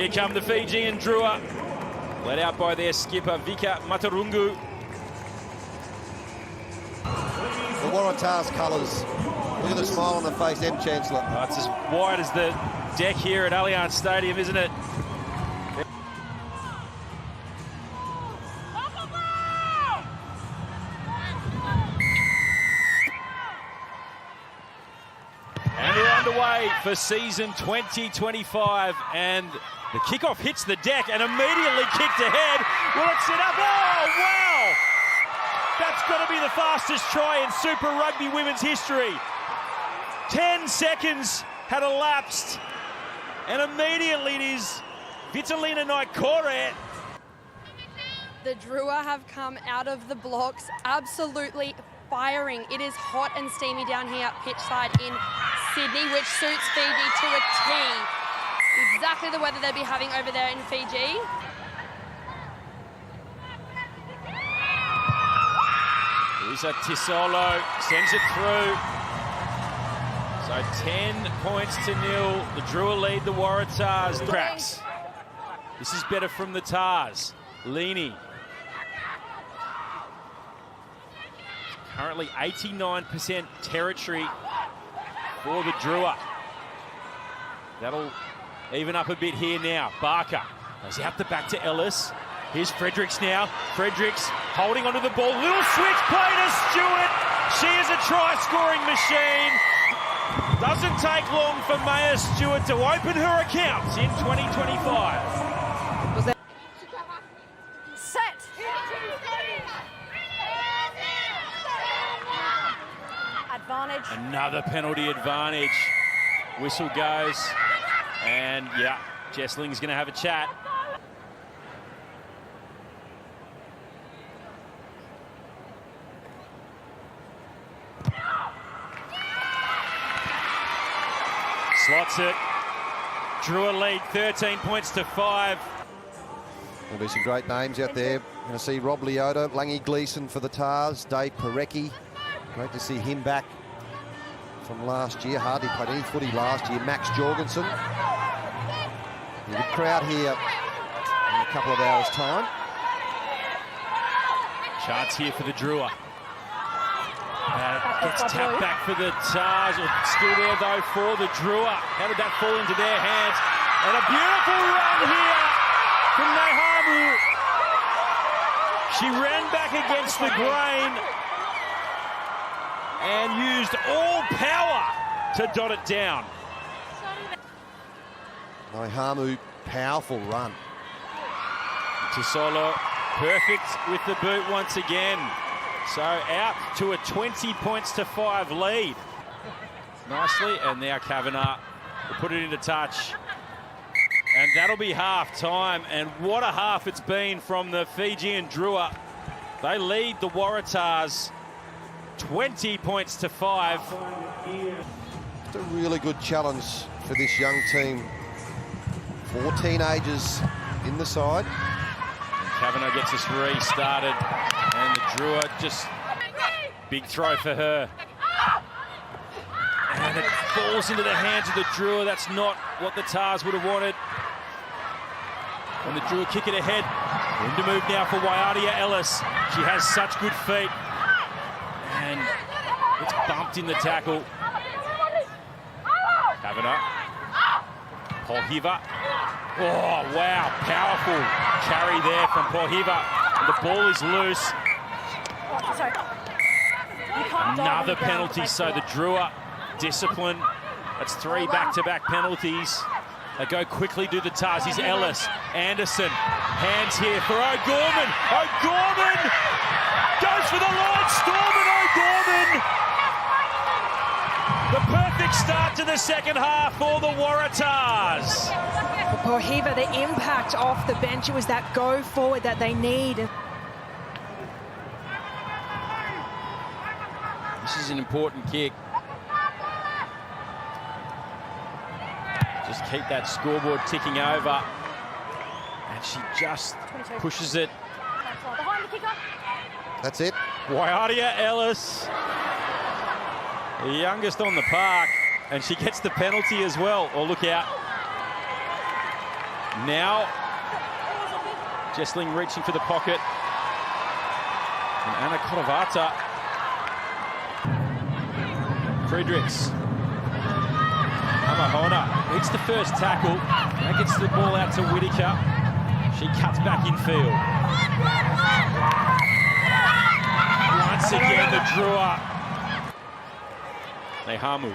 Here come the Fijian Drua, led out by their skipper, Vika Matarungu. The Waratahs colours. Look at the smile on the face, M. Chancellor. Oh, it's as wide as the deck here at Allianz Stadium, isn't it? And we're underway for season 2025, and the kickoff hits the deck and immediately kicked ahead. Will it sit up? Oh, wow! That's got to be the fastest try in Super Rugby Women's history. 10 seconds had elapsed, and immediately it is Vitalina Naikore. The Drua have come out of the blocks absolutely firing. It is hot and steamy down here pitchside in Sydney, which suits Fiji to a T. Exactly the weather they'll be having over there in Fiji. Luisa Tisolo sends it through. So 10 points to 0. The Drua lead the Waratahs. Cracks. This is better from the Tars. Leany. Currently 89% territory for the Drua. That'll even up a bit here now. Barker goes out the back to Ellis. Here's Fredericks now. Fredericks holding onto the ball. Little switch play to Stewart. She is a try-scoring machine. Doesn't take long for Maya Stewart to open her accounts in 2025. Set. Advantage. Another penalty advantage. Whistle goes. And yeah, Jessling's going to have a chat. Slots it. Drua lead 13 points to 5. There'll be some great names out there. Going to see Rob Leota, Langy Gleeson for the Tars, Dave Parecki. Great to see him back from last year. Hardly played any footy last year. Max Jorgensen. A good crowd here in a couple of hours' time. Chance here for the Drua. Gets tapped back for the Tars. Still there though for the Drua. How did that fall into their hands? And a beautiful run here from Nehamu. She ran back against the grain and used all power to dot it down. Nehamu, powerful run. Tisolo perfect with the boot once again. So out to a 20 points to 5 lead. Nicely, and now Kavanagh will put it into touch. And that'll be half time. And what a half it's been from the Fijian Drua. They lead the Waratahs 20 points to 5. It's a really good challenge for this young team. 4 teenagers in the side. Kavanagh gets us restarted. And the Drua just big throw for her. And it falls into the hands of the Drua. That's not what the Tars would have wanted. And the Drua kick it ahead. Into move now for Waratahs Ellis. She has such good feet. And it's bumped in the tackle. Kavanagh. Pohiva. Oh, wow. Powerful carry there from Pohiva. The ball is loose. Another penalty, so the Drua discipline. That's 3 back-to-back penalties. They go quickly to the Tars. Here's Ellis. Anderson. Hands here for O'Gorman. O'Gorman goes for the line. Storm and O'Gorman. The perfect start to the second half for the Waratahs. For Pohiva, the impact off the bench, it was that go forward that they need. This is an important kick. Just keep that scoreboard ticking over. And she just pushes it. That's it. Waratahs Ellis, the youngest on the park, and she gets the penalty as well. Oh, look out. Now, Jessling reaching for the pocket. And Anna Kotovata. Fredericks. Amahona hits the first tackle. That gets the ball out to Whittaker. She cuts back in field. Once again, the Drua. Nehamu.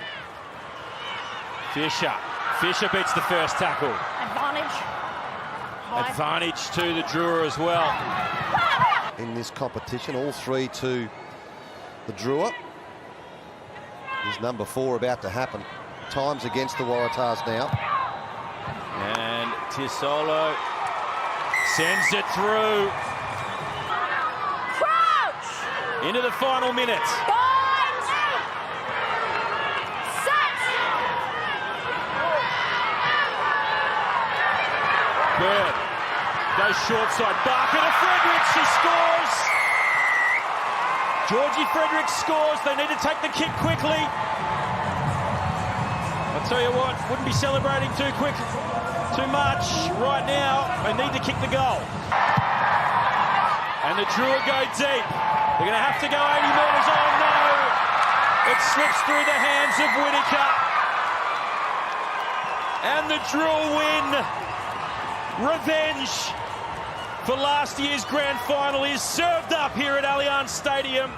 Fisher beats the first tackle. Advantage to the Drua as well. In this competition, all three to the Drua. Is number 4 about to happen? Times against the Waratahs now. And Tisolo sends it through. Crouch! Into the final minutes. Bind! Set! Bird goes short side. Barker to Fredericks. She scores. Georgie Fredericks scores. They need to take the kick quickly. I'll tell you what, wouldn't be celebrating too much right now. They need to kick the goal. And the Drua go deep. They're going to have to go 80 metres. Oh no! It slips through the hands of Whittaker. And the Drua win. Revenge for last year's grand final is served up here at Allianz Stadium.